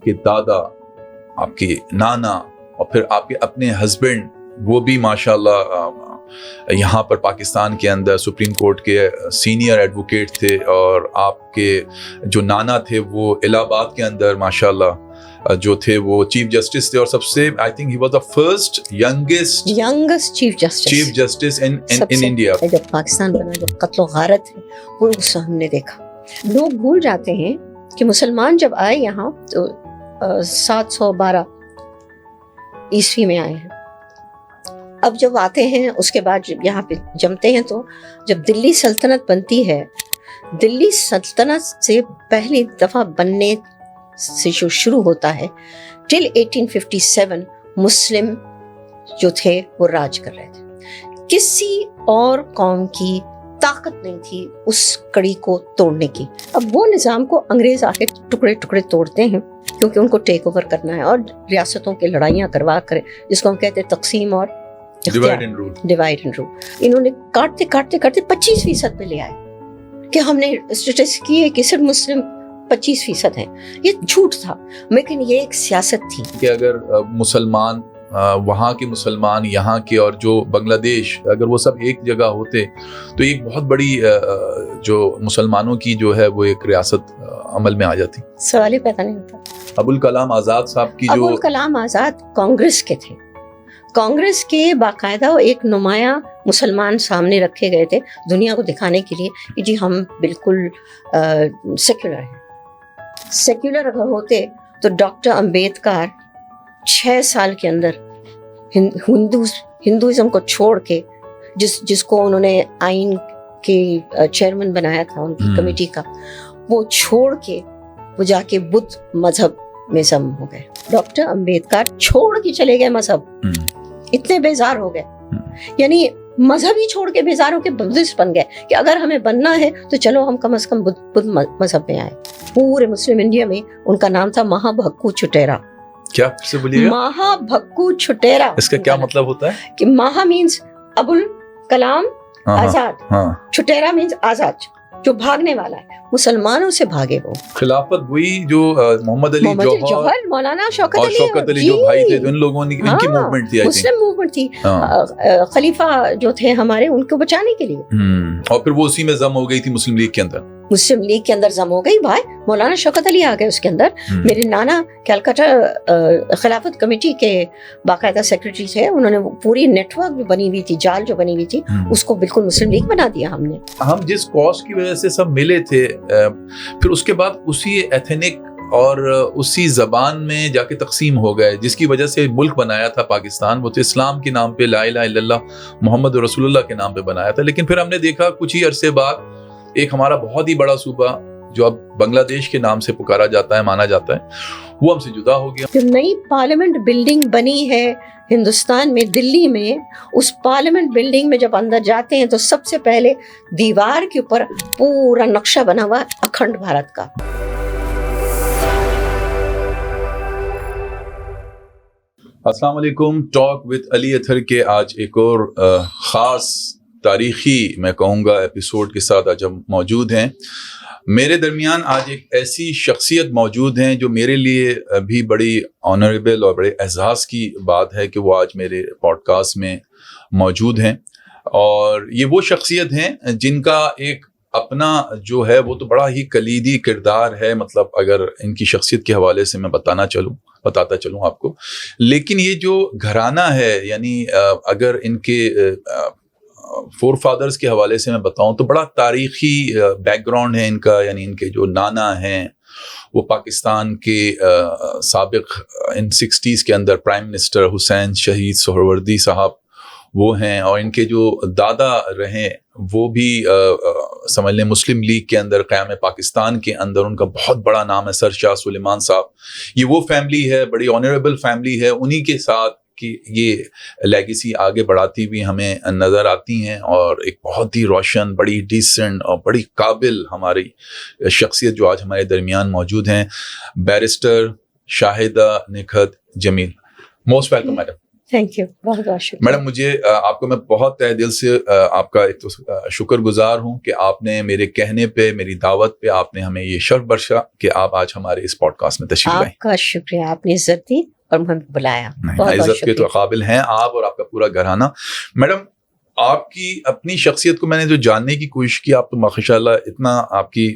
کے دادا, آپ کے نانا اور پھر آپ کے اپنے ہسبینڈ, وہ بھی ماشاءاللہ یہاں پر پاکستان کے اندر سپریم کورٹ کے سینئر ایڈوکیٹ تھے, اور آپ کے جو نانا تھے وہ الہ آباد کے اندر ماشاءاللہ جو تھے وہ چیف جسٹس تھے, اور سب سے I think he was the first youngest chief justice in India. جب پاکستان بنا, جو قتل و غارت ہے وہ اس ہم نے دیکھا. لوگ بھول جاتے ہیں کہ مسلمان جب آئے یہاں تو 712 عیسوی میں آئے ہیں. اب جب آتے ہیں اس کے بعد جب یہاں پہ جمتے ہیں, تو جب دلی سلطنت بنتی ہے, دلی سلطنت سے پہلی دفعہ بننے سے جو شروع ہوتا ہے ٹل 1857 مسلم جو تھے وہ راج کر رہے تھے. کسی اور قوم کی طاقت نہیں تھی اس کڑی کو توڑنے کی. اب وہ نظام کو انگریز آ کے ٹکڑے ٹکڑے توڑتے ہیں کیونکہ ان کو ٹیک اوور کرنا ہے اور ریاستوں کی لڑائیاں کروا کر, جس کو ہم کہتے ہیں تقسیم اور ڈیوائڈ اینڈ رول. انہوں نے کاٹتے کاٹتے کاٹتے 25% پہ لے آئے کہ ہم نے اسٹیٹسٹکس کی ہے کہ صرف مسلم 25% ہیں. یہ جھوٹ تھا, لیکن یہ ایک سیاست تھی کہ اگر مسلمان وہاں کے مسلمان یہاں کے اور جو بنگلہ دیش, اگر وہ سب ایک جگہ ہوتے تو ایک بہت بڑی جو مسلمانوں کی جو ہے وہ ایک ریاست عمل میں آ جاتی. سوال ہی پیدا نہیں ہوتا. ابوالکلام آزاد صاحب کی جو ابوالکلام آزاد کانگریس کے تھے, کانگریس کے باقاعدہ ایک نمایاں مسلمان سامنے رکھے گئے تھے دنیا کو دکھانے کے لیے کہ جی ہم بالکل سیکولر ہیں. سیکولر اگر ہوتے تو ڈاکٹر امبیدکر 6 سال کے اندر ہندوازم کو چھوڑ کے, جس کو انہوں نے آئین کے چیئرمین بنایا تھا ان کی کمیٹی کا, وہ چھوڑ کے وہ جا کے بدھ مذہب میں ضم ہو گئے. ڈاکٹر امبیدکر چھوڑ کے چلے گئے مذہب, اتنے بیزار ہو گئے, یعنی مذہب ہی چھوڑ کے بیزار ہو کے بدھسٹ بن گئے کہ اگر ہمیں بننا ہے تو چلو ہم کم از کم بدھ مذہب میں آئے. پورے مسلم انڈیا میں ان کا نام تھا مہا بھکو چھٹیرا. کیا سے بولیے؟ مہا بھکو چھٹیرا. اس کا کیا مطلب ہوتا ہے؟ کہ مہا مینز ابوالکلام آزاد, چھٹیرا مینز آزاد جو بھاگنے والا ہے, مسلمانوں سے بھاگے. وہ خلافت وہی جو محمد علی جوہر, مولانا شوکت علی جو بھائی تھے, ان لوگوں نے ان کی موومنٹ تھی, مسلم موومنٹ تھی. خلیفہ جو تھے ہمارے, ان کو بچانے کے لیے. اور پھر وہ اسی میں ضم ہو گئی تھی مسلم لیگ کے اندر. مسلم لیگ کے اندر ضم ہو گئی. بھائی مولانا شوکت علی آ گئے اس کے اندر. میرے نانا کلکتہ خلافت کمیٹی کے باقاعدہ سیکرٹری تھے. انہوں نے پوری نیٹ ورک جو بنی ہوئی تھی, جال جو بنی ہوئی تھی, اس کو بالکل مسلم لیگ بنا دیا ہم نے. ہم جس کاز کی وجہ سے سب ملے تھے, پھر اس کے بعد اسی ایتھنک اور اسی زبان میں جا کے تقسیم ہو گئے, جس کی وجہ سے ملک بنایا تھا پاکستان, وہ تو اسلام کے نام پہ, لا الہ الا اللہ محمد رسول اللہ کے نام پہ بنایا تھا. لیکن پھر ہم نے دیکھا کچھ ہی عرصے بعد ایک ہمارا بہت ہی بڑا صوبہ جو اب بنگلہ دیش کے نام سے پکارا جاتا ہے, مانا جاتا ہے, وہ ہم سے جدا ہو گیا. جو نئی پارلیمنٹ بلڈنگ بنی ہے ہندوستان میں, دلی میں, اس پارلیمنٹ بلڈنگ میں جب اندر جاتے ہیں تو سب سے پہلے دیوار کے اوپر پورا نقشہ بنا ہوا اکھنڈ بھارت کا. السلام علیکم. ٹاک وتھ علی اطہر کے آج ایک اور خاص تاریخی میں کہوں گا ایپیسوڈ کے ساتھ آج ہم موجود ہیں. میرے درمیان آج ایک ایسی شخصیت موجود ہیں جو میرے لیے بھی بڑی آنریبل اور بڑے اعزاز کی بات ہے کہ وہ آج میرے پوڈ کاسٹ میں موجود ہیں. اور یہ وہ شخصیت ہیں جن کا ایک اپنا جو ہے وہ تو بڑا ہی کلیدی کردار ہے. مطلب اگر ان کی شخصیت کے حوالے سے میں بتاتا چلوں آپ کو, لیکن یہ جو گھرانہ ہے, یعنی اگر ان کے فور فادرز کے حوالے سے میں بتاؤں تو بڑا تاریخی بیک گراؤنڈ ہے ان کا. یعنی ان کے جو نانا ہیں وہ پاکستان کے سابق ان 60s کے اندر پرائم منسٹر حسین شہید سہروردی صاحب وہ ہیں, اور ان کے جو دادا رہیں وہ بھی سمجھ لیں مسلم لیگ کے اندر, قیام پاکستان کے اندر ان کا بہت بڑا نام ہے, سر شاہ سلیمان صاحب. یہ وہ فیملی ہے, بڑی آنریبل فیملی ہے, انہی کے ساتھ کہ یہ لیگیسی آگے بڑھاتی ہوئی ہمیں نظر آتی ہیں. اور ایک بہت ہی روشن, بڑی ڈیسنٹ اور بڑی قابل ہماری شخصیت جو آج ہمارے درمیان موجود ہیں, barrister Shahida Nikhat Jamil. Most welcome madam. Thank you, بہت بہت شکریہ میڈم مجھے آپ کو میں بہت تہ دل سے آپ کا ایک تو شکر گزار ہوں کہ آپ نے میرے کہنے پہ، میری دعوت پہ آپ نے ہمیں یہ شرف بخشا کہ آپ آج ہمارے اس پوڈ کاسٹ میں تشریف لائیں. آپ کا شکریہ، آپ نے عزت دی اور ہمیں بلایا. بہت بہت عزت کے تو شکریہ. قابل ہیں آپ اور آپ کا پورا گھرانہ. میڈم آپ کی اپنی شخصیت کو میں نے جو جاننے کی کوشش کی، آپ تو ماشاء اللہ اتنا آپ کی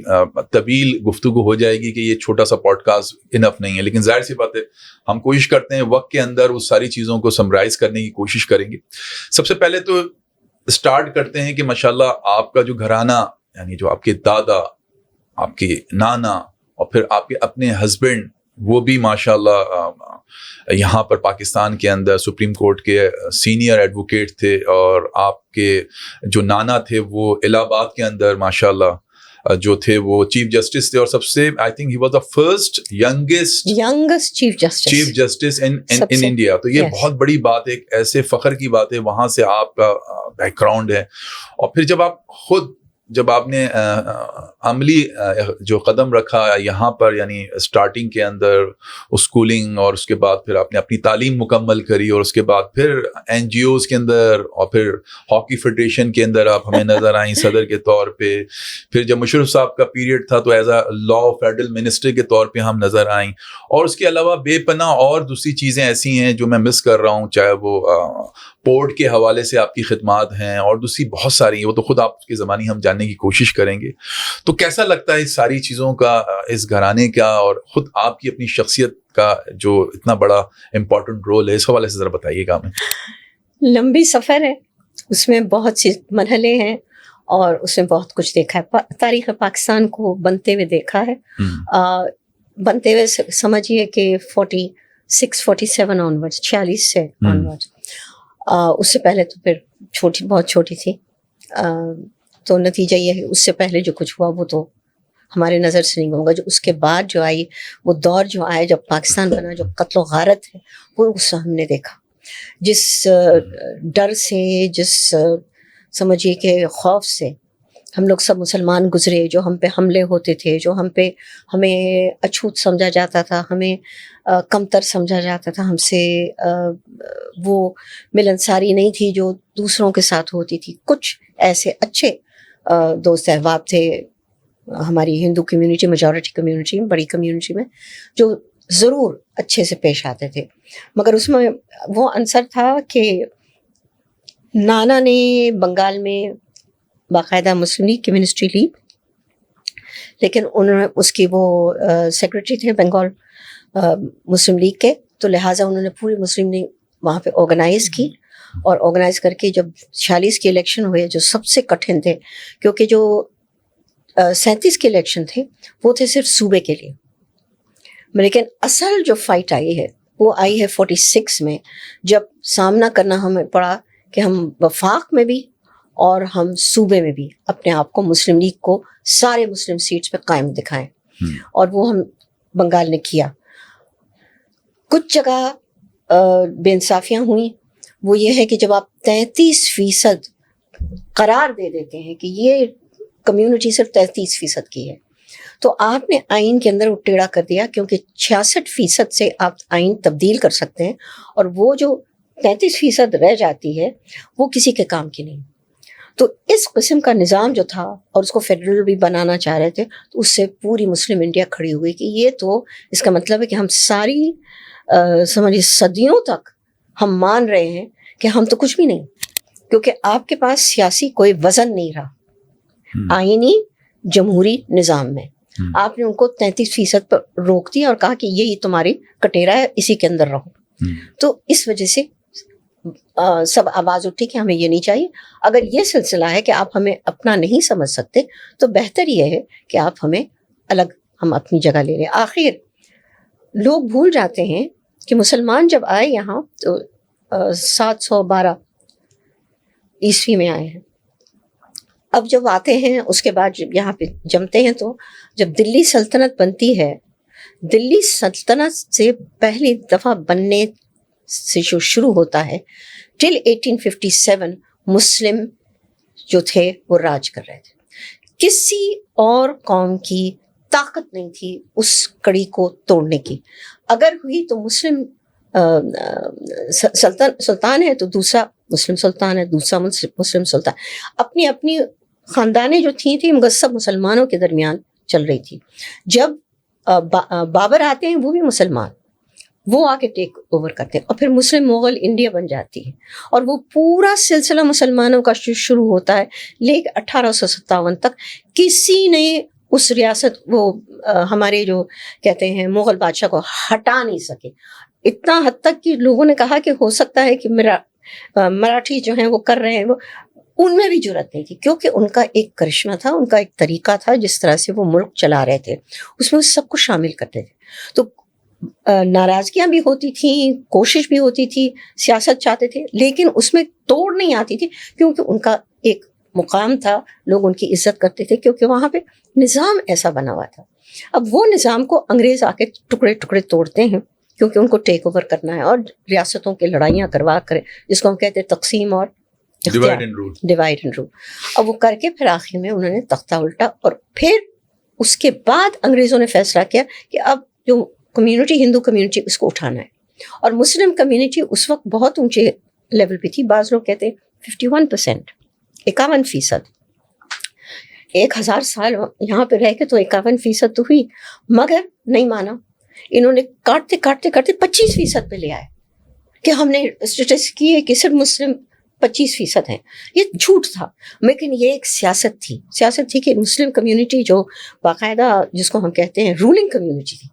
طویل گفتگو ہو جائے گی کہ یہ چھوٹا سا پوڈ کاسٹ انف نہیں ہے، لیکن ظاہر سی بات ہے ہم کوشش کرتے ہیں وقت کے اندر اس ساری چیزوں کو سمرائز کرنے کی کوشش کریں گے. سب سے پہلے تو اسٹارٹ کرتے ہیں کہ ماشاء اللہ آپ کا جو گھرانہ، یعنی جو آپ کے دادا، آپ کے نانا اور پھر آپ کے اپنے ہسبینڈ، وہ بھی ماشاء اللہ یہاں پر پاکستان کے اندر سپریم کورٹ کے سینئر ایڈوکیٹ تھے، اور آپ کے جو نانا تھے وہ الہ آباد کے اندر ماشاء اللہ جو تھے وہ چیف جسٹس تھے، اور سب سے I think he was the first youngest chief justice in India. تو یہ بہت بڑی بات ہے، ایک ایسے فخر کی بات ہے. وہاں سے آپ کا بیک گراؤنڈ ہے، اور پھر جب آپ نے عملی جو قدم رکھا یہاں پر، یعنی اسٹارٹنگ کے اندر اسکولنگ، اور اس کے بعد پھر آپ نے اپنی تعلیم مکمل کری، اور اس کے بعد پھر این جی اوز کے اندر، اور پھر ہاکی فیڈریشن کے اندر آپ ہمیں نظر آئیں صدر کے طور پہ. پھر جب مشرف صاحب کا پیریڈ تھا تو as a law federal minister کے طور پہ ہم نظر آئیں. اور اس کے علاوہ بے پناہ اور دوسری چیزیں ایسی ہیں جو میں مس کر رہا ہوں، چاہے وہ پورٹ کے حوالے سے آپ کی خدمات ہیں، اور دوسری بہت ساری ہیں، وہ تو خود آپ کی زبانی ہم جاننے کی کوشش کریں گے. تو کیسا لگتا ہے اس ساری چیزوں کا، اس گھرانے کا، اور خود آپ کی اپنی شخصیت کا جو اتنا بڑا امپورٹنٹ رول ہے، اس حوالے سے ذرا بتائیے گا ہمیں. لمبی سفر ہے، اس میں بہت سی مرحلے ہیں، اور اس میں بہت کچھ دیکھا ہے. تاریخ پاکستان کو بنتے ہوئے دیکھا ہے، بنتے ہوئے سمجھیے کہ 47 آنورڈ، 46 سے آنورڈ. اس سے پہلے تو پھر بہت چھوٹی تھی. تو نتیجہ یہ ہے اس سے پہلے جو کچھ ہوا وہ تو ہمارے نظر سے نہیں ہوگا. جو اس کے بعد جو آئی، وہ دور جو آیا جب پاکستان بنا، جو قتل و غارت ہے وہ اس ہم نے دیکھا. جس ڈر سے، جس سمجھیے کہ خوف سے ہم لوگ سب مسلمان گزرے، جو ہم پہ حملے ہوتے تھے، جو ہمیں اچھوت سمجھا جاتا تھا، ہمیں کمتر سمجھا جاتا تھا، ہم سے وہ ملنساری نہیں تھی جو دوسروں کے ساتھ ہوتی تھی. کچھ ایسے اچھے دوست احباب تھے ہماری ہندو کمیونٹی، میجورٹی کمیونٹی میں، بڑی کمیونٹی میں، جو ضرور اچھے سے پیش آتے تھے. مگر اس میں وہ عنصر تھا کہ نانا نے بنگال میں باقاعدہ مسلم لیگ کی منسٹری لی، لیکن انہوں نے اس کی وہ سیکرٹری تھے بنگال مسلم لیگ کے، تو لہٰذا انہوں نے پوری مسلم لیگ وہاں پہ آرگنائز کی، اور آرگنائز کر کے جب 46 کے الیکشن ہوئے جو سب سے کٹھن تھے، کیونکہ جو 37 کے الیکشن تھے وہ تھے صرف صوبے کے لیے، لیکن اصل جو فائٹ آئی ہے وہ آئی ہے 46 میں، جب سامنا کرنا ہمیں پڑا کہ ہم وفاق میں بھی اور ہم صوبے میں بھی اپنے آپ کو مسلم لیگ کو سارے مسلم سیٹس پہ قائم دکھائیں، اور وہ ہم بنگال نے کیا. کچھ جگہ بے انصافیاں ہوئیں، وہ یہ ہے کہ جب آپ 33% قرار دے دیتے ہیں کہ یہ کمیونٹی صرف 33% کی ہے، تو آپ نے آئین کے اندر وہ ٹیڑھا کر دیا، کیونکہ 66% سے آپ آئین تبدیل کر سکتے ہیں، اور وہ جو 33% رہ جاتی ہے وہ کسی کے کام کی نہیں. تو اس قسم کا نظام جو تھا، اور اس کو فیڈرل بھی بنانا چاہ رہے تھے، تو اس سے پوری مسلم انڈیا کھڑی ہوئی کہ یہ تو اس کا مطلب ہے کہ ہم ساری سمجھیے صدیوں تک ہم مان رہے ہیں کہ ہم تو کچھ بھی نہیں، کیونکہ آپ کے پاس سیاسی کوئی وزن نہیں رہا آئینی جمہوری نظام میں. آپ نے ان کو 33% پر روک دیا اور کہا کہ یہی تمہاری کٹیرا ہے، اسی کے اندر رہو. تو اس وجہ سے سب آواز اٹھی کہ ہمیں یہ نہیں چاہیے. اگر یہ سلسلہ ہے کہ آپ ہمیں اپنا نہیں سمجھ سکتے تو بہتر یہ ہے کہ آپ ہمیں الگ، ہم اپنی جگہ لے لیں. آخر لوگ بھول جاتے ہیں کہ مسلمان جب آئے یہاں تو 712 عیسوی میں آئے ہیں. اب جب آتے ہیں اس کے بعد جب یہاں پہ جمتے ہیں، تو جب دلی سلطنت بنتی ہے، دلی سلطنت سے پہلی دفعہ بننے سے جو شروع ہوتا ہے ٹل 1857 مسلم جو تھے وہ راج کر رہے تھے. کسی اور قوم کی طاقت نہیں تھی اس کڑی کو توڑنے کی. اگر ہوئی تو مسلم سلطان ہے تو دوسرا مسلم سلطان ہے، دوسرا مسلم سلطان، اپنی اپنی خاندانیں جو تھیں مغصب مسلمانوں کے درمیان چل رہی تھی. جب بابر آتے ہیں وہ بھی مسلمان، وہ آ کے ٹیک اوور کرتے ہیں، اور پھر مسلم مغل انڈیا بن جاتی ہے، اور وہ پورا سلسلہ مسلمانوں کا شروع ہوتا ہے. لیکن 1857 تک کسی نے اس ریاست، وہ ہمارے جو کہتے ہیں مغل بادشاہ کو ہٹا نہیں سکے. اتنا حد تک کہ لوگوں نے کہا کہ ہو سکتا ہے کہ مراٹھی جو ہیں وہ کر رہے ہیں، وہ ان میں بھی جرأت نہیں تھی، کیونکہ ان کا ایک کرشمہ تھا، ان کا ایک طریقہ تھا جس طرح سے وہ ملک چلا رہے تھے، اس میں سب کو شامل کرتے تھے. تو ناراضگیاں بھی ہوتی تھیں، کوشش بھی ہوتی تھی، سیاست چاہتے تھے، لیکن اس میں توڑ نہیں آتی تھی، کیونکہ ان کا ایک مقام تھا، لوگ ان کی عزت کرتے تھے، کیونکہ وہاں پہ نظام ایسا بنا ہوا تھا. اب وہ نظام کو انگریز آ کے ٹکڑے ٹکڑے توڑتے ہیں، کیونکہ ان کو ٹیک اوور کرنا ہے اور ریاستوں کی لڑائیاں کروا کر، جس کو ہم کہتے ہیں تقسیم اور ڈیوائڈ اینڈ رول. اب وہ کر کے پھر آخر میں انہوں نے تختہ الٹا، اور پھر اس کے بعد انگریزوں نے فیصلہ کیا کہ اب جو کمیونٹی، ہندو کمیونٹی، اس کو اٹھانا ہے. اور مسلم کمیونٹی اس وقت بہت اونچے لیول پہ تھی، بعض لوگ کہتے ہیں 51%، 51%. 1000 سال یہاں پہ رہ کے تو 51% تو ہوئی، مگر نہیں مانا. انہوں نے کاٹتے کاٹتے کاٹتے 25% پہ لے آئے کہ ہم نے اسٹیٹس کی ہے کہ صرف مسلم 25% ہیں. یہ جھوٹ تھا، لیکن یہ ایک سیاست تھی کہ مسلم کمیونٹی جو باقاعدہ جس کو ہم کہتے ہیں رولنگ کمیونٹی تھی،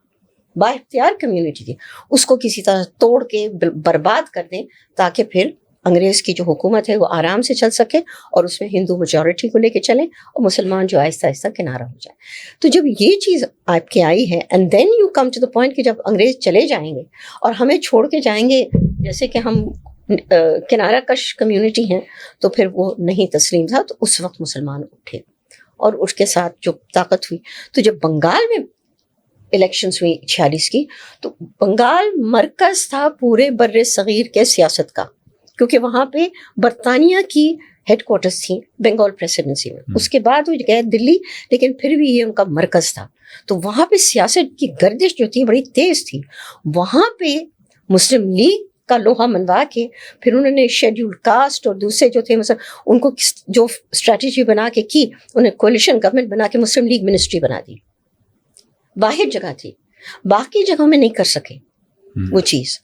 با اختیار کمیونٹی تھی، اس کو کسی طرح توڑ کے برباد کر دیں، تاکہ پھر انگریز کی جو حکومت ہے وہ آرام سے چل سکے، اور اس میں ہندو میجورٹی کو لے کے چلیں، اور مسلمان جو آہستہ آہستہ کنارہ ہو جائے. تو جب یہ چیز آپ کی آئی ہے، and then you come to the point کہ جب انگریز چلے جائیں گے اور ہمیں چھوڑ کے جائیں گے، جیسے کہ ہم کنارہ کش کمیونٹی ہیں، تو پھر وہ نہیں تسلیم تھا. تو اس وقت مسلمان اٹھے، اور اس کے ساتھ جو طاقت ہوئی. تو جب بنگال میں الیکشنز ہوئی 46 کی، تو بنگال مرکز تھا پورے بر صغیر کے سیاست کا، کیونکہ وہاں پہ برطانیہ کی ہیڈ کوارٹرز تھیں بنگال پریسیڈنسی میں. اس کے بعد وہ گئے دلی، لیکن پھر بھی یہ ان کا مرکز تھا. تو وہاں پہ سیاست کی گردش جو تھی بڑی تیز تھی. وہاں پہ مسلم لیگ کا لوہا منوا کے پھر انہوں نے شیڈیولڈ کاسٹ اور دوسرے جو تھے مثلا ان کو جو اسٹریٹجی بنا کے کی، انہیں کولیشن گورنمنٹ بنا کے مسلم لیگ منسٹری بنا دی. واحد جگہ تھی، باقی جگہوں میں نہیں کر سکے وہ چیز.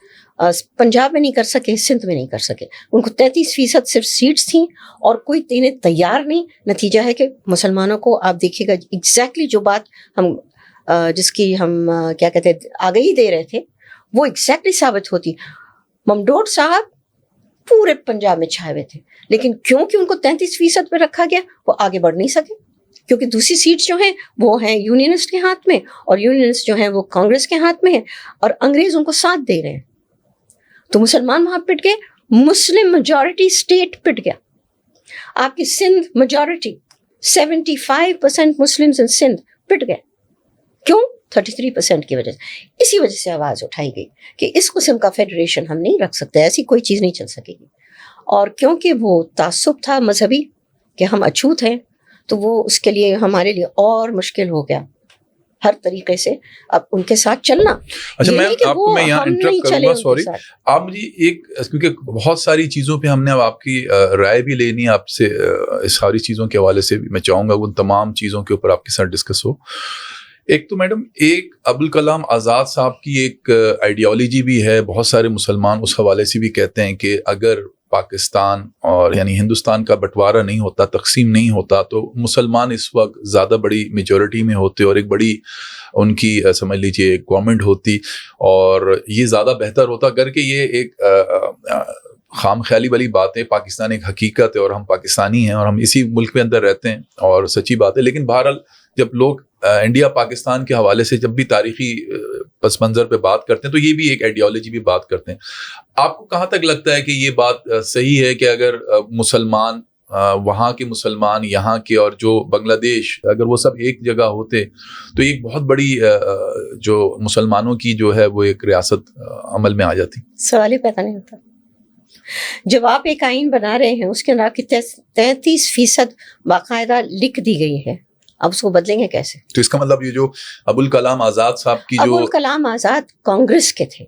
پنجاب میں نہیں کر سکے، سندھ میں نہیں کر سکے. ان کو 33% صرف سیٹس تھیں، اور کوئی دینے تیار نہیں. نتیجہ ہے کہ مسلمانوں کو آپ دیکھیے گا ایگزیکٹلی جو بات ہم جس کی ہم کیا کہتے ہیں آگہی دے رہے تھے، وہ ایگزیکٹلی ثابت ہوتی. ممدوٹ صاحب پورے پنجاب میں چھائے ہوئے تھے، لیکن کیونکہ ان کو 33% پہ رکھا گیا، وہ آگے بڑھ نہیں سکے، کیونکہ دوسری سیٹس جو ہیں وہ ہیں یونینسٹ کے ہاتھ میں، اور یونینسٹ جو ہیں وہ کانگریس کے ہاتھ میں ہیں، اور انگریز ان کو ساتھ دے رہے ہیں. تو مسلمان وہاں پٹ گئے، مسلم میجورٹی اسٹیٹ پٹ گیا. آپ کی Sindh majority 75% Muslims in Sindh پٹ گئے. کیوں؟ 33% کی وجہ سے. اسی وجہ سے آواز اٹھائی گئی کہ اس قسم کا فیڈریشن ہم نہیں رکھ سکتے، ایسی کوئی چیز نہیں چل سکے گی. اور کیونکہ وہ تعصب تھا مذہبی کہ ہم اچھوت ہیں، تو وہ اس کے لیے ہمارے لیے اور مشکل ہو گیا ہر طریقے سے اب ان کے ساتھ چلنا. اچھا میں آپ کو میں یہاں انٹرپٹ کروں گا، سوری. آپ مجھے ایک، کیونکہ بہت ساری چیزوں پہ ہم نے اب آپ کی رائے بھی لینی ہے آپ سے، اس ساری چیزوں کے حوالے سے بھی میں چاہوں گا ان تمام چیزوں کے اوپر آپ کے ساتھ ڈسکس ہو. ایک تو میڈم، ایک ابوالکلام آزاد صاحب کی ایک آئیڈیالوجی بھی ہے، بہت سارے مسلمان اس حوالے سے بھی کہتے ہیں کہ اگر پاکستان اور یعنی ہندوستان کا بٹوارا نہیں ہوتا، تقسیم نہیں ہوتا، تو مسلمان اس وقت زیادہ بڑی میجورٹی میں ہوتے اور ایک بڑی ان کی سمجھ لیجیے گورنمنٹ ہوتی، اور یہ زیادہ بہتر ہوتا. اگر کہ یہ ایک خام خیالی والی بات ہے، پاکستان ایک حقیقت ہے اور ہم پاکستانی ہیں اور ہم اسی ملک میں اندر رہتے ہیں اور سچی بات ہے. لیکن بہرحال جب لوگ انڈیا پاکستان کے حوالے سے جب بھی تاریخی پس منظر پہ بات کرتے ہیں تو یہ بھی ایک آئیڈیالوجی بھی بات کرتے ہیں. آپ کو کہاں تک لگتا ہے کہ یہ بات صحیح ہے کہ اگر مسلمان وہاں کے مسلمان یہاں کے اور جو بنگلہ دیش اگر وہ سب ایک جگہ ہوتے تو ایک بہت بڑی جو مسلمانوں کی جو ہے وہ ایک ریاست عمل میں آ جاتی؟ سوال ہی پیدا نہیں ہوتا. جب آپ ایک آئین بنا رہے ہیں اس کے اندر آپ کی 33% باقاعدہ لکھ دی گئی ہے، اب اس کو بدلیں گے کیسے؟ تو اس کا مطلب یہ جو ابوالکلام آزاد صاحب کی جو ابوالکلام آزاد کانگریس کے تھے،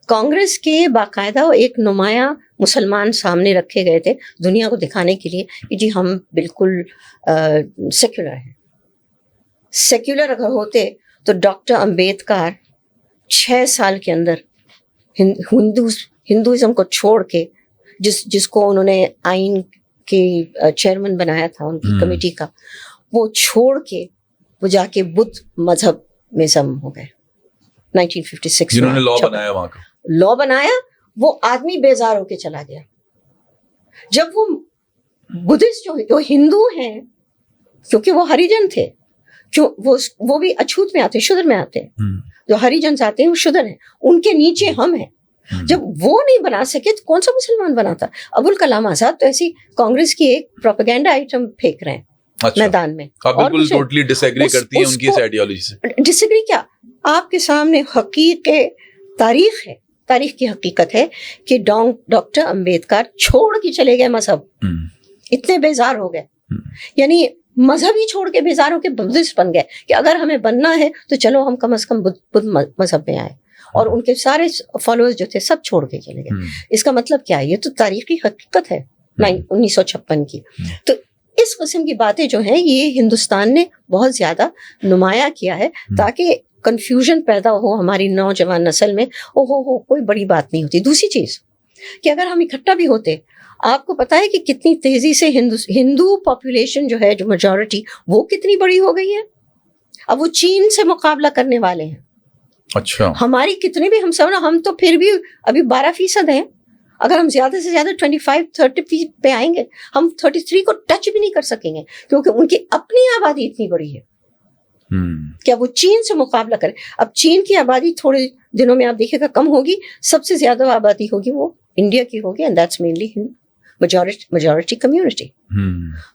کانگریس کے باقاعدہ ایک نمایاں مسلمان سامنے رکھے گئے تھے دنیا کو دکھانے کے لیے کہ جی ہم بالکل سیکولر ہیں. سیکولر اگر ہوتے تو ڈاکٹر امبیدکر 6 سال کے اندر ہندوازم کو چھوڑ کے جس کو انہوں نے آئین کے چیئرمین بنایا تھا ان کی کمیٹی کا, وہ چھوڑ کے وہ جا کے بدھ مذہب میں ضم ہو گئے 1956 جنہوں نے لا بنایا وہاں کا لا بنایا. وہ آدمی بیزار ہو کے چلا گیا. جب وہ بدھسٹ جو ہندو ہیں, کیونکہ وہ ہریجن تھے, وہ بھی اچھوت میں آتے, شودر میں آتے ہیں, جو ہریجنس آتے ہیں وہ شودر ہیں, ان کے نیچے ہم ہیں. جب وہ نہیں بنا سکے تو کون سا مسلمان بناتا؟ ابوالکلام آزاد تو ایسی کانگریس کی ایک پروپیگنڈا آئٹم پھینک رہے ہیں میدان میں. آپ بالکل ٹوٹلی ڈس ایگری کرتی ہیں ان کی اس آئیڈیالوجی سے. ڈس ایگری کیا, آپ کے سامنے تاریخ ہے, تاریخ کی حقیقت ہے کہ ڈاکٹر امبیدکر چھوڑ کے چلے گئے مذہب, اتنے بیزار ہو گئے, یعنی مذہب ہی چھوڑ کے بیزار ہو کے بدھسٹ بن گئے کہ اگر ہمیں بننا ہے تو چلو ہم کم از کم بدھ مذہب میں آئے, اور ان کے سارے فالوورز جو تھے سب چھوڑ کے چلے گئے. اس کا مطلب کیا ہے؟ یہ تو تاریخی حقیقت ہے 1956 کی. تو اس قسم کی باتیں جو ہیں یہ ہندوستان نے بہت زیادہ نمایاں کیا ہے تاکہ کنفیوژن پیدا ہو ہماری نوجوان نسل میں. ہو کوئی بڑی بات نہیں ہوتی. دوسری چیز کہ اگر ہم اکٹھا بھی ہوتے, آپ کو پتا ہے کہ کتنی تیزی سے ہندو پاپولیشن جو ہے, جو میجورٹی, وہ کتنی بڑی ہو گئی ہے. اب وہ چین سے مقابلہ کرنے والے ہیں. اچھا, ہماری کتنے بھی ہم تو پھر بھی ابھی 12% ہیں. اگر ہم زیادہ سے زیادہ 25-30% پہ آئیں گے, ہم 33 کو ٹچ بھی نہیں کر سکیں گے, کیونکہ ان کی اپنی آبادی اتنی بڑی ہے. کیا وہ چین سے مقابلہ کریں؟ اب چین کی آبادی تھوڑے دنوں میں آپ دیکھیں گا کم ہوگی, سب سے زیادہ آبادی ہوگی وہ انڈیا کی ہوگی, and that's mainly majority community.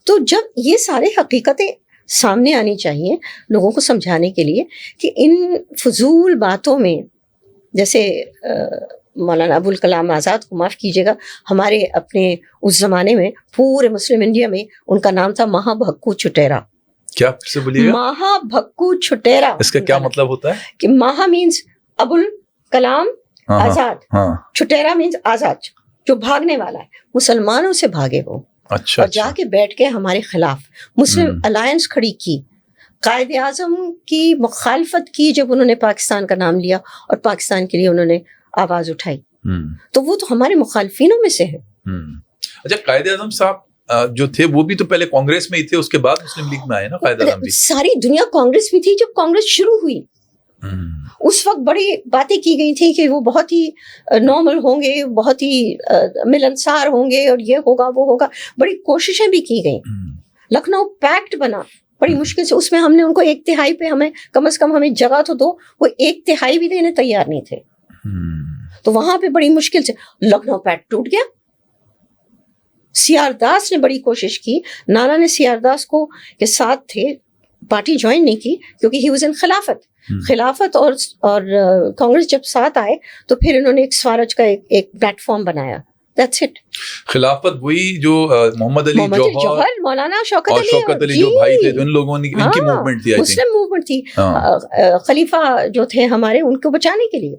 تو جب یہ سارے حقیقتیں سامنے آنی چاہیے لوگوں کو سمجھانے کے لیے کہ ان فضول باتوں میں, جیسے مولانا ابوالکلام آزاد کو معاف کیجیے گا, ہمارے اپنے اس زمانے میں پورے مسلم انڈیا میں ان کا نام تھا مہا بھکو چھٹیرا. کیا پھر سے بولیے گا؟ مہا بھکو چھٹیرا. اس کا کیا مطلب ہوتا ہے؟ کہ مہا مینز ابوالکلام آزاد, چھٹیرا مینز آزاد, جو بھاگنے والا ہے, مسلمانوں سے بھاگے وہ. اچھا, اور جا کے بیٹھ کے ہمارے خلاف مسلم الائنس کھڑی کی, قائد اعظم کی مخالفت کی جب انہوں نے پاکستان کا نام لیا اور پاکستان کے لیے انہوں نے آواز اٹھائی, تو وہ تو ہمارے مخالفینوں میں سے ہے. اچھا, قائد اعظم صاحب جو تھے وہ بھی تو پہلے کانگریس میں ہی تھے, اس کے بعد مسلم لیگ میں آئے نا قائد اعظم بھی. ساری دنیا کانگریس میں تھی جب کانگریس شروع ہوئی. اس وقت بڑی باتیں کی گئی تھی کہ وہ بہت ہی نارمل ہوں گے, بہت ہی ملنسار ہوں گے, اور یہ ہوگا وہ ہوگا. بڑی کوششیں بھی کی گئیں. لکھنؤ پیکٹ بنا بڑی مشکل سے, اس میں ہم نے ان کو 1/3 پہ, ہمیں کم از کم ہمیں جگہ تو دو, وہ 1/3 بھی دینے تیار نہیں تھے. تو وہاں پہ بڑی مشکل سے لکھنؤ پیکٹ ٹوٹ گیا. سی آر داس نے بڑی کوشش کی, نانا نے سی آر داس کو کے ساتھ تھے, پارٹی جوائن نہیں کی کیونکہ ہی واز ان خلافت اور کانگریس جب ساتھ آئے تو پھر انہوں نے ایک سوراج کا ایک پلیٹ فارم بنایا. That's it. خلافت وہی جو محمد علی جوہر, مولانا شوکت علی جو بھائی تھے, ان لوگوں کی ان کی موومنٹ تھی, مسلم موومنٹ تھی. خلیفہ جو تھے ہمارے, ان کو بچانے کے لیے.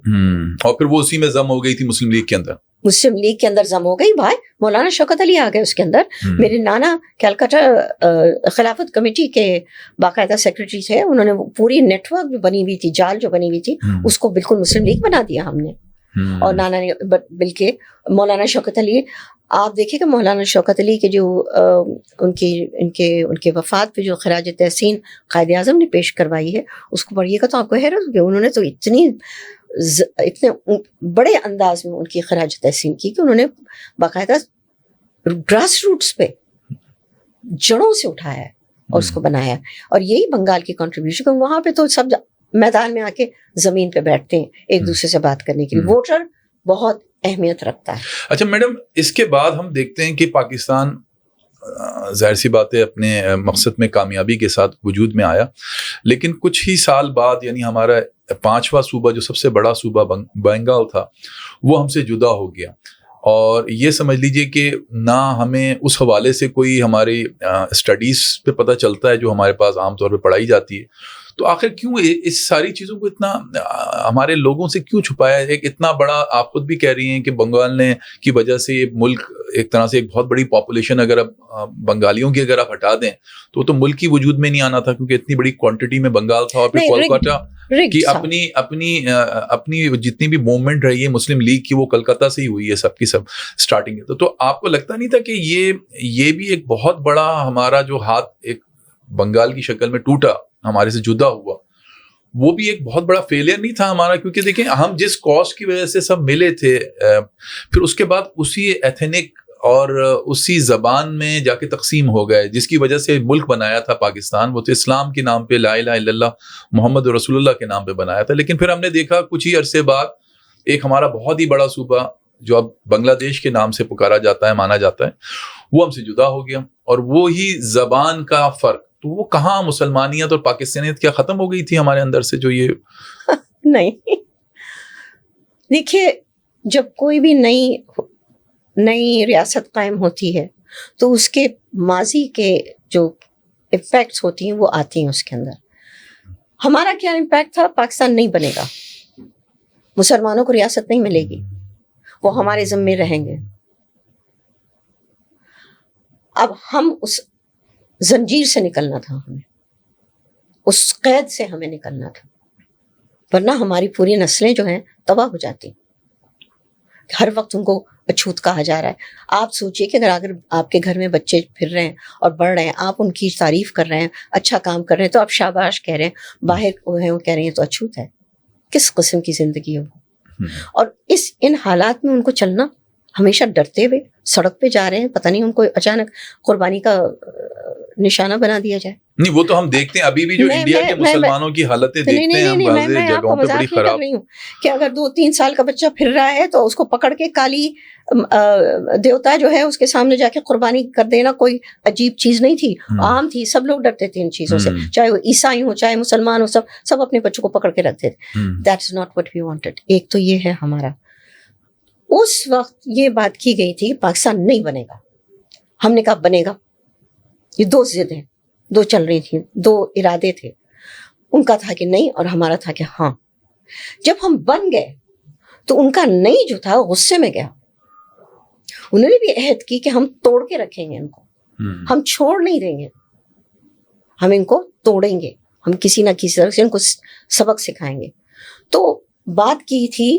اور پھر وہ اسی میں ضم ہو گئی تھی مسلم لیگ کے اندر. مسلم لیگ کے اندر ضم ہو گئی بھائی. مولانا شوکت علی آ گئے اس کے اندر. میرے نانا کلکتہ خلافت کمیٹی کے باقاعدہ سیکرٹری تھے. انہوں نے پوری نیٹ ورک جو بنی ہوئی تھی, جال جو بنی ہوئی تھی, اس کو بالکل مسلم لیگ بنا دیا ہم نے. اور نانا نے بلکہ مولانا شوکت علی, آپ دیکھیں کہ مولانا شوکت علی کے جو ان کے وفات پہ جو خراج تحسین قائد اعظم نے پیش کروائی ہے, اس کو پڑھیے گا تو آپ کو حیرت ہوگی. انہوں نے تو اتنے بڑے انداز میں ان کی خراج تحسین کی کہ انہوں نے باقاعدہ گراس روٹس پہ جڑوں سے اٹھایا ہے اور اس کو بنایا. اور یہی بنگال کی کنٹریبیوشن. وہاں پہ تو سب میدان میں آ کے زمین پہ بیٹھتے ہیں ایک دوسرے سے بات کرنے کے لیے. ووٹر بہت اہمیت رکھتا ہے. اچھا میڈم, اس کے بعد ہم دیکھتے ہیں کہ پاکستان ظاہر سی بات ہے اپنے مقصد میں کامیابی کے ساتھ وجود میں آیا, لیکن کچھ ہی سال بعد یعنی ہمارا 5واں صوبہ جو سب سے بڑا صوبہ بنگال تھا وہ ہم سے جدا ہو گیا. اور یہ سمجھ لیجئے کہ نہ ہمیں اس حوالے سے کوئی ہماری اسٹڈیز پہ پتہ چلتا ہے جو ہمارے پاس عام طور پہ پڑھائی جاتی ہے. تو آخر کیوں اس ساری چیزوں کو اتنا ہمارے لوگوں سے کیوں چھپایا ہے؟ ایک اتنا بڑا، آپ خود بھی کہہ رہی ہیں کہ بنگال نے کی وجہ سے یہ ملک ایک طرح سے ایک بہت بڑی پاپولیشن اگر اب بنگالیوں کی اگر آپ ہٹا دیں تو ملک کی وجود میں نہیں آنا تھا، کیونکہ اتنی بڑی کوانٹٹی میں بنگال تھا. اور پھر کولکاتہ کی اپنی جتنی بھی موومنٹ رہی ہے مسلم لیگ کی وہ کلکتہ سے ہی ہوئی ہے سب کی سب اسٹارٹنگ. تو آپ کو لگتا نہیں تھا کہ یہ بھی ایک بہت بڑا ہمارا جو ہاتھ ایک بنگال کی شکل میں ٹوٹا، ہمارے سے جدا ہوا، وہ بھی ایک بہت بڑا فیلئر نہیں تھا ہمارا؟ کیونکہ دیکھیں ہم جس کاز کی وجہ سے سب ملے تھے، پھر اس کے بعد اسی ایتھنک اور اسی زبان میں جا کے تقسیم ہو گئے، جس کی وجہ سے ملک بنایا تھا پاکستان، وہ تو اسلام کے نام پہ، لا الہ الا اللہ محمد رسول اللہ کے نام پہ بنایا تھا. لیکن پھر ہم نے دیکھا کچھ ہی عرصے بعد ایک ہمارا بہت ہی بڑا صوبہ جو اب بنگلہ دیش کے نام سے پکارا جاتا ہے، مانا جاتا ہے، وہ ہم سے جدا ہو گیا. اور وہی زبان کا فرق، تو وہ کہاں مسلمانیت اور پاکستانیت کیا ختم ہو گئی تھی ہمارے اندر سے جو یہ نہیں. دیکھیے، جب کوئی بھی نئی ریاست قائم ہوتی ہے تو اس کے ماضی کے جو امپیکٹس ہوتی ہیں وہ آتی ہیں اس کے اندر. ہمارا کیا امپیکٹ تھا؟ پاکستان نہیں بنے گا، مسلمانوں کو ریاست نہیں ملے گی، وہ ہمارے ذمے رہیں گے. اب ہم اس زنجیر سے نکلنا تھا، ہمیں اس قید سے ہمیں نکلنا تھا، ورنہ ہماری پوری نسلیں جو ہیں تباہ ہو جاتی. ہر وقت ان کو اچھوت کہا جا رہا ہے. آپ سوچئے کہ اگر آپ کے گھر میں بچے پھر رہے ہیں اور بڑھ رہے ہیں، آپ ان کی تعریف کر رہے ہیں، اچھا کام کر رہے ہیں تو آپ شاباش کہہ رہے ہیں، باہر وہ کہہ رہے ہیں تو اچھوت ہے. کس قسم کی زندگی ہے وہ؟ اور ان حالات میں ان کو چلنا، ہمیشہ ڈرتے ہوئے سڑک پہ جا رہے ہیں، پتہ نہیں ان کو اچانک قربانی کا نشانہ بنا دیا جائے. نہیں، وہ تو ہم دیکھتے ہیں ابھی بھی جو انڈیا کے مسلمانوں کی حالتیں دیکھتے ہیں ہم بعض جگہوں پہ بڑی خراب. رہی ہوں کہ اگر 2-3 سال کا بچہ پھر رہا ہے تو اس کو پکڑ کے کالی دیوتا جو ہے اس کے سامنے جا کے قربانی کر دینا کوئی عجیب چیز نہیں تھی، عام تھی. سب لوگ ڈرتے تھے ان چیزوں سے، چاہے وہ عیسائی ہوں چاہے مسلمان ہوں، سب اپنے بچوں کو پکڑ کے رکھتے تھے. That's not what we wanted. ایک تو یہ ہے ہمارا، اس وقت یہ بات کی گئی تھی کہ پاکستان نہیں بنے گا. ہم نے کہا بنے گا. یہ دو ضد ہیں، دو چل رہی تھیں، دو ارادے تھے. ان کا تھا کہ نہیں اور ہمارا تھا کہ ہاں. جب ہم بن گئے تو ان کا نہیں جو تھا غصے میں گیا. انہوں نے بھی عہد کی کہ ہم توڑ کے رکھیں گے ان کو، ہم چھوڑ نہیں دیں گے، ہم ان کو توڑیں گے، ہم کسی نہ کسی طرح سے ان کو سبق سکھائیں گے. تو بات کی تھی،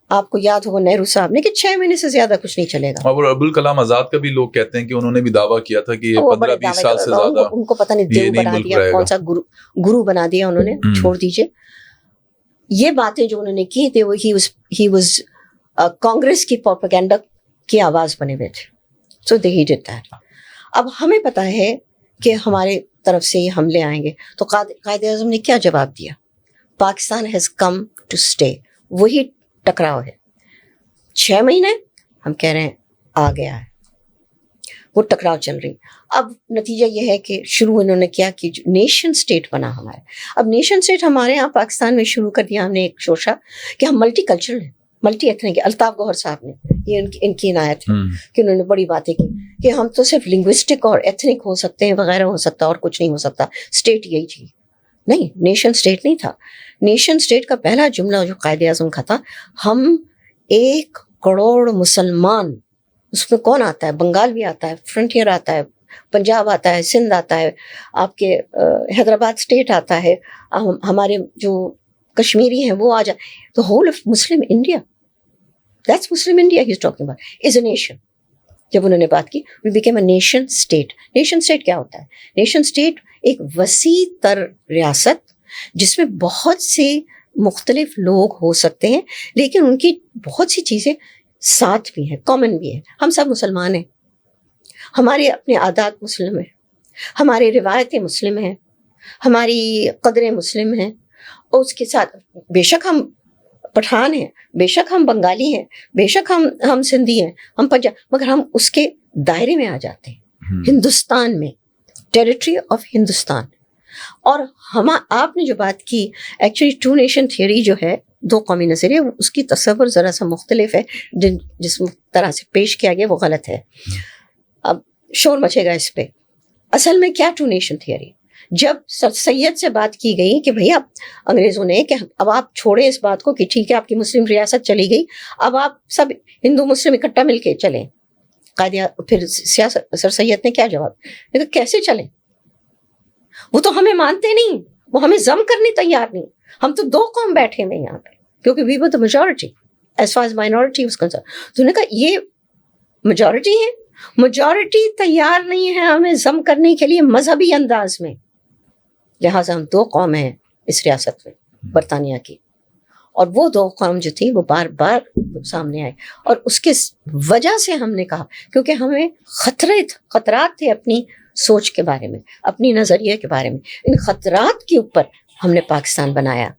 آپ کو یاد ہوگا نہرو صاحب نے، کہ 6 مہینے سے زیادہ کچھ نہیں چلے گا. اور ابوالکلام آزاد کا بھی لوگ کہتے ہیں کہ انہوں نے بھی دعویٰ کیا تھا کہ 15-20 سال سے زیادہ ان کو پتہ نہیں دیو بنا دیا، کون سا گرو بنا دیا انہوں نے. چھوڑ دیجئے یہ باتیں جو انہوں نے کی تھی. ہی واز کانگریس کی پروپیگنڈا کی آواز بنے ہوئے تھے. سو ہی ڈڈ دیٹ. اب ہمیں پتہ ہے کہ ہمارے طرف سے یہ حملے آئیں گے، تو قائد اعظم نے کیا جواب دیا؟ Pakistan has come to stay. وہی ٹکراؤ ہے. 6 مہینے ہم کہہ رہے ہیں آ گیا ہے، وہ ٹکراؤ چل رہی. اب نتیجہ یہ ہے کہ شروع انہوں نے کیا کہ نیشن سٹیٹ بنا ہمارے. اب نیشن سٹیٹ ہمارے یہاں پاکستان میں شروع کر دیا ہم نے ایک شوشہ کہ ہم ملٹی کلچرل ہیں، ملٹی ایتھنک. الطاف گوہر صاحب نے یہ ان کی عنایت ہے کہ انہوں نے بڑی باتیں کی کہ ہم تو صرف لنگوسٹک اور ایتھنک ہو سکتے ہیں، وغیرہ ہو سکتا اور کچھ نہیں ہو سکتا. اسٹیٹ یہی چیز نہیں، نیشن سٹیٹ نہیں تھا. نیشن سٹیٹ کا پہلا جملہ جو قائد اعظم کا تھا، ہم 1 کروڑ مسلمان. اس میں کون آتا ہے؟ بنگال بھی آتا ہے، فرنٹیئر آتا ہے، پنجاب آتا ہے، سندھ آتا ہے، آپ کے حیدرآباد اسٹیٹ آتا ہے، ہمارے جو کشمیری ہیں وہ آ جائے. تو whole of Muslim India, that's Muslim India he is talking about, is a nation. جب انہوں نے بات کی we became a nation state. Nation state کیا ہوتا ہے؟ نیشن اسٹیٹ ایک وسیع تر ریاست جس میں بہت سے مختلف لوگ ہو سکتے ہیں، لیکن ان کی بہت سی چیزیں ساتھ بھی ہیں، کامن بھی ہیں. ہم سب مسلمان ہیں، ہمارے اپنے عادات مسلم ہیں، ہماری روایتیں مسلم ہیں، ہماری قدریں مسلم ہیں. اور اس کے ساتھ بے شک ہم پٹھان ہیں، بے شک ہم بنگالی ہیں، بے شک ہم سندھی ہیں، ہم پنجاب، مگر ہم اس کے دائرے میں آ جاتے ہیں ہندوستان میں، ٹیریٹری آف ہندوستان. اور آپ نے جو بات کی ایکچولی 2 نیشن تھیوری جو ہے دو قومی نظریے، اس کی تصور ذرا سا مختلف ہے، جس طرح سے پیش کیا گیا وہ غلط ہے. اب شور مچے گا اس پہ. اصل میں کیا ٹو نیشن تھیوری؟ جب سر سید سے بات کی گئی کہ بھئی اب انگریزوں نے کہ اب آپ چھوڑیں اس بات کو کہ ٹھیک ہے آپ کی مسلم ریاست چلی گئی، اب آپ سب ہندو مسلم اکٹھا مل کے چلیں. پھر سیاست سر سید نے کیا جواب؟ لیکن کیسے چلیں؟ وہ تو ہمیں مانتے نہیں، وہ ہمیں ضم کرنے تیار نہیں. ہم تو دو قوم بیٹھے ہوئے یہاں پہ کیونکہ we were the majority as far as minority was concern. تو انہوں نے کہا یہ میجورٹی ہے، میجورٹی تیار نہیں ہے ہمیں ضم کرنے کے لیے مذہبی انداز میں، لہٰذا ہم دو قوم ہیں اس ریاست میں برطانیہ کی. اور وہ دو قوم جو تھی وہ بار بار سامنے آئے، اور اس کے وجہ سے ہم نے کہا کیونکہ ہمیں خطرات تھے اپنی سوچ کے بارے میں، اپنی نظریے کے بارے میں. ان خطرات کے اوپر ہم نے پاکستان بنایا.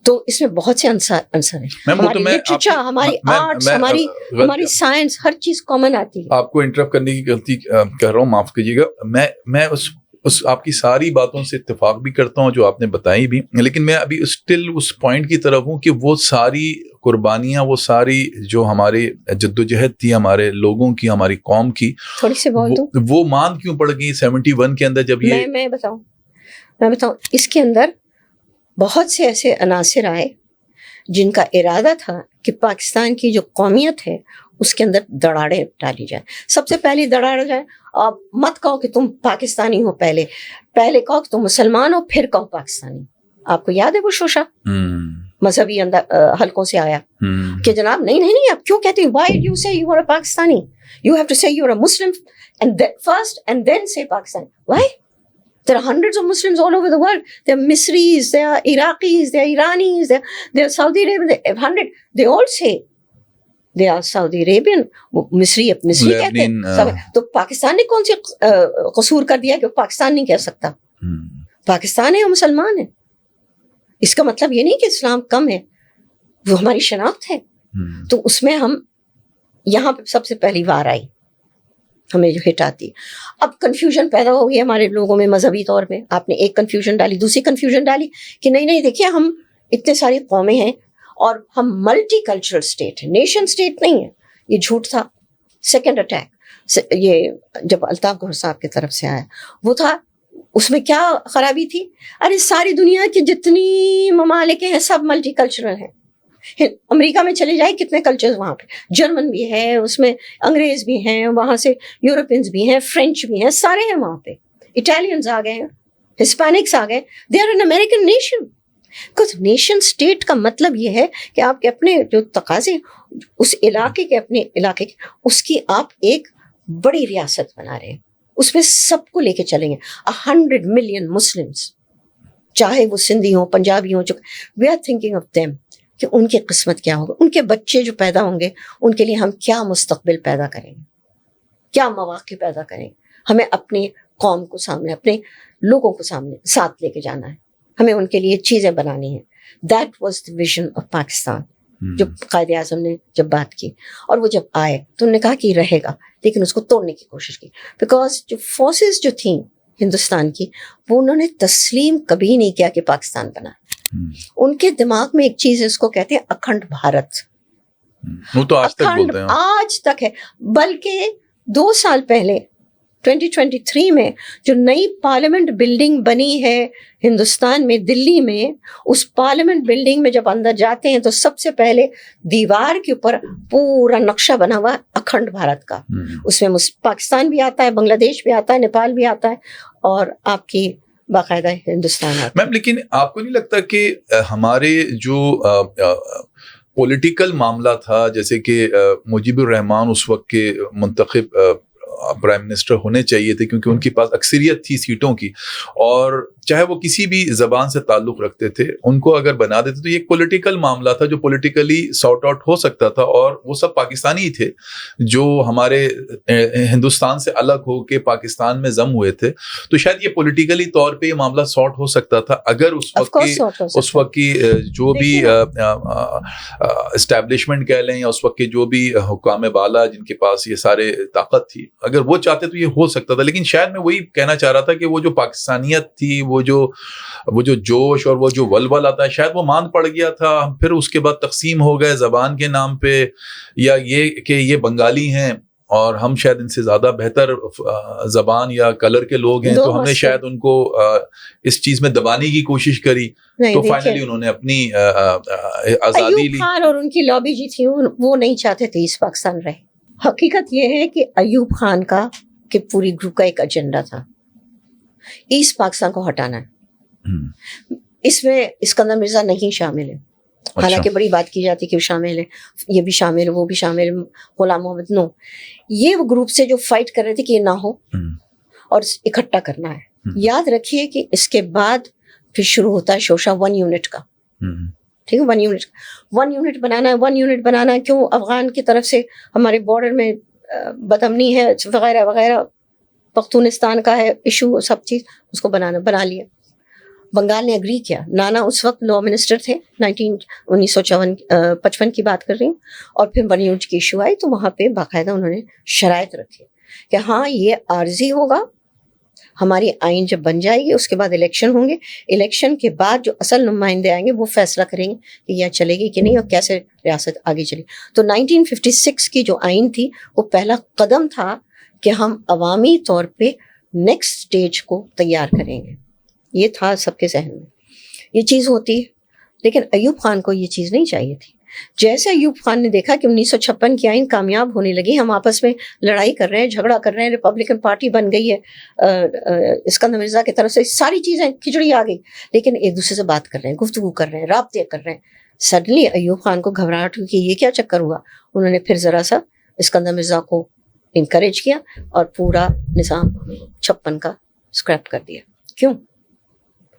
تو اس میں بہت سے عنصر ہیں، ہماری لٹریچر، ہماری آرٹس، ہماری سائنس، ہر چیز کامن آتی ہے. آپ کو انٹرپٹ کرنے کی غلطی کر رہا ہوں، معاف کیجیے گا. میں اس آپ کی ساری باتوں سے اتفاق بھی کرتا ہوں جو آپ نے بتائی بھی، لیکن میں ابھی اسٹل اس پوائنٹ کی طرف ہوں کہ وہ ساری قربانیاں، وہ ساری جو ہمارے جدوجہد تھی ہمارے لوگوں کی، ہماری قوم کی، تھوڑی سی بول دوں، وہ مان کیوں پڑ گئی 71 کے اندر جب یہ میں بتاؤں اس کے اندر بہت سے ایسے عناصر آئے جن کا ارادہ تھا کہ پاکستان کی جو قومیت ہے اس کے اندر دراڑیں ڈالی جائیں. سب سے پہلی دراڑ جائے، آپ مت کہو کہ تم پاکستانی ہو، پہلے کہو کہ تم مسلمان ہو، پھر کہو پاکستانی. آپ کو یاد ہے وہ شوشا مذہبی حلقوں سے آیا کہ جناب نہیں آپ کیوں کہتے ہیں why do you say you are a Pakistani, you have to say you are a Muslim and first and then say Pakistani. Why? There are hundreds of Muslims all over the world. There are Misris, there are Iraqis, there are Iranis, there are Saudi Arabians. They all say they are Saudi Arabian. مصری کہتے ہیں. تو پاکستان نے کون سی قصور کر دیا کہ وہ پاکستان نہیں کہہ سکتا؟ پاکستان ہے اور مسلمان ہے. اس کا مطلب یہ نہیں کہ اسلام کم ہے، وہ ہماری شناخت ہے. تو اس میں ہم یہاں پہ سب سے پہلی وار آئی، ہمیں جو ہٹ آتی. اب کنفیوژن پیدا ہو گئی ہمارے لوگوں میں مذہبی طور پہ. آپ نے ایک کنفیوژن ڈالی، دوسری کنفیوژن ڈالی کہ نہیں دیکھیے ہم اتنے ساری قومیں ہیں اور ہم ملٹی کلچرل اسٹیٹ ہیں، نیشن اسٹیٹ نہیں ہے. یہ جھوٹ تھا. سیکنڈ اٹیک یہ جب الطاف گوہر صاحب کی طرف سے آیا وہ تھا، اس میں کیا خرابی تھی؟ ارے ساری دنیا کی جتنی ممالک ہیں سب ملٹی کلچرل ہیں. امریکہ میں چلے جائے کتنے کلچرز وہاں پہ، جرمن بھی ہے، اس میں انگریز بھی ہیں، وہاں سے یورپینز بھی ہیں، فرینچ بھی ہیں، سارے ہیں وہاں پہ. اٹالینز آ گئے، ہسپینکس آ گئے. They are an American nation. Because nation state کا مطلب یہ ہے کہ آپ کے اپنے جو تقاضے اس علاقے کے، اپنے علاقے کے، اس کی آپ ایک بڑی ریاست بنا رہے ہیں، اس میں سب کو لے کے چلیں گے. 100 ملین مسلمس، چاہے وہ سندھی ہوں، پنجابی ہوں، we are thinking of them کہ ان کی قسمت کیا ہوگا، ان کے بچے جو پیدا ہوں گے ان کے لیے ہم کیا مستقبل پیدا کریں گے، کیا مواقع پیدا کریں گے. ہمیں اپنی قوم کو سامنے، اپنے لوگوں کو سامنے ساتھ لے کے جانا ہے، ہمیں ان کے لیے چیزیں بنانی ہیں. That was the vision of Pakistan. جو قائد اعظم نے جب بات کی اور وہ جب آئے تو انہوں نے کہا کہ یہ رہے گا، لیکن اس کو توڑنے کی کوشش کی. بیکاز جو فورسز جو تھیں ہندوستان کی، وہ انہوں نے تسلیم کبھی نہیں کیا کہ پاکستان بنا. ان کے دماغ میں ایک چیز ہے، اس کو کہتے ہیں اکھنڈ بھارت. وہ تو آج تک بولتے ہیں، آج تک ہے. بلکہ 2 سال پہلے 2023 میں جو نئی پارلیمنٹ بلڈنگ بنی ہے ہندوستان میں، دلی میں، اس پارلیمنٹ بلڈنگ میں جب اندر جاتے ہیں تو سب سے پہلے دیوار کے اوپر پورا نقشہ بنا ہوا اکھنڈ بھارت کا. اس میں پاکستان بھی آتا ہے، بنگلہ دیش بھی آتا ہے، نیپال بھی آتا ہے، اور آپ کی باقاعدہ ہندوستان آتا ہے. میم لیکن آپ کو نہیں لگتا کہ ہمارے جو پولیٹیکل معاملہ تھا، جیسے کہ مجیب الرحمان اس وقت کے منتخب پرائم منسٹر ہونے چاہیے تھے کیونکہ ان کے پاس اکثریت تھی سیٹوں کی، اور چاہے وہ کسی بھی زبان سے تعلق رکھتے تھے، ان کو اگر بنا دیتے تو یہ ایک پولیٹیکل معاملہ تھا جو پولیٹیکلی سارٹ آؤٹ ہو سکتا تھا، اور وہ سب پاکستانی ہی تھے جو ہمارے ہندوستان سے الگ ہو کے پاکستان میں ضم ہوئے تھے. تو شاید یہ پولیٹیکلی طور پہ یہ معاملہ سارٹ ہو سکتا تھا اگر اس وقت کی جو بھی اسٹیبلشمنٹ کہہ لیں یا اس وقت کے جو بھی حکام بالا جن کے پاس یہ سارے طاقت تھی، اگر وہ چاہتے تو یہ ہو سکتا تھا. لیکن شاید میں وہی کہنا چاہ رہا تھا کہ وہ جو پاکستانیت تھی وہ جو جوش اور وہ جو ولول آتا ہے شاید وہ ماند پڑ گیا تھا. پھر اس کے بعد تقسیم ہو گئے زبان کے نام پہ, یا یہ کہ یہ بنگالی ہیں اور ہم شاید ان سے زیادہ بہتر زبان یا کلر کے لوگ ہیں, تو ہم نے شاید ان کو اس چیز میں دبانے کی کوشش کری, تو فائنلی انہوں نے اپنی آزادی لی. خان اور ان کی لابی جی تھی, وہ نہیں چاہتے تھے ایسٹ پاکستان رہے. حقیقت یہ ہے کہ ایوب خان کا کہ پوری گروپ کا ایک ایجنڈا تھا ایسٹ پاکستان کو ہٹانا ہے. اس میں اسکندر مرزا نہیں شامل ہے, حالانکہ بڑی بات کی جاتی کہ وہ شامل ہے, یہ بھی شامل ہے, وہ بھی شامل ہے, غلام محمد نو. یہ وہ گروپ سے جو فائٹ کر رہے تھے کہ یہ نہ ہو اور اکٹھا کرنا ہے. یاد رکھیے کہ اس کے بعد پھر شروع ہوتا ہے شوشا 1 یونٹ کا. ٹھیک ہے, 1 یونٹ بنانا ہے. 1 یونٹ بنانا ہے کیوں؟ افغان کی طرف سے ہمارے بارڈر میں بدامنی ہے وغیرہ وغیرہ, پختونستان کا ہے ایشو, سب چیز اس کو بنا لیا. بنگال نے اگری کیا. نانا اس وقت لا منسٹر تھے, 1955 کی بات کر رہی ہوں. اور پھر 1 یونٹ کی ایشو آئی تو وہاں پہ باقاعدہ انہوں نے شرائط رکھی کہ ہاں یہ عارضی ہوگا, ہماری آئین جب بن جائے گی اس کے بعد الیکشن ہوں گے, الیکشن کے بعد جو اصل نمائندے آئیں گے وہ فیصلہ کریں گے کہ یہ چلے گی کہ نہیں اور کیسے ریاست آگے چلے. تو 1956 کی جو آئین تھی وہ پہلا قدم تھا کہ ہم عوامی طور پہ نیکسٹ سٹیج کو تیار کریں گے. یہ تھا سب کے ذہن میں, یہ چیز ہوتی ہے. لیکن ایوب خان کو یہ چیز نہیں چاہیے تھی. جیسے ایوب خان نے دیکھا کہ 1956 کی آئین کامیاب ہونے لگی, ہم آپس میں لڑائی کر رہے ہیں, جھگڑا کر رہے ہیں, ریپبلکن پارٹی بن گئی ہے, اسکندر مرزا کی طرف سے ساری چیزیں کھچڑی آ گئی, لیکن ایک دوسرے سے بات کر رہے ہیں, گفتگو کر رہے ہیں, رابطے کر رہے ہیں. سڈنلی ایوب خان کو گھبراہٹ ہوئی کہ یہ کیا چکر ہوا. انہوں نے پھر ذرا سا اسکندر مرزا کو انکریج کیا اور پورا نظام 56 کا اسکریپ کر دیا. کیوں؟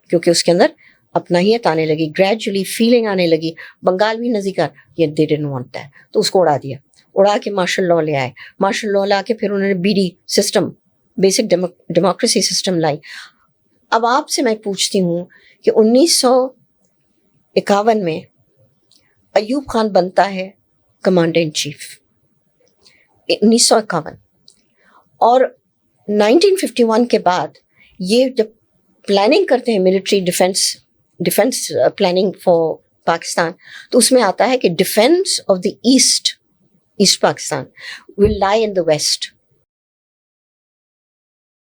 کیونکہ اس کے اندر اپنائیت آنے لگی, گریجولی فیلنگ آنے لگی. بنگال بھی نزدیک یہ they didn't want that, تو اس کو اڑا دیا. اڑا کے مارشل لاء لے آئے. مارشل لاء لا کے پھر انہوں نے BD system, basic democracy system لائی. اب آپ سے میں پوچھتی ہوں کہ 1951 میں ایوب خان بنتا ہے کمانڈر ان چیف, 1951, اور 1951 کے بعد یہ جب پلاننگ کرتے ہیں military defence planning for Pakistan, تو اس میں آتا ہے کہ defence of the east Pakistan will lie in the waste.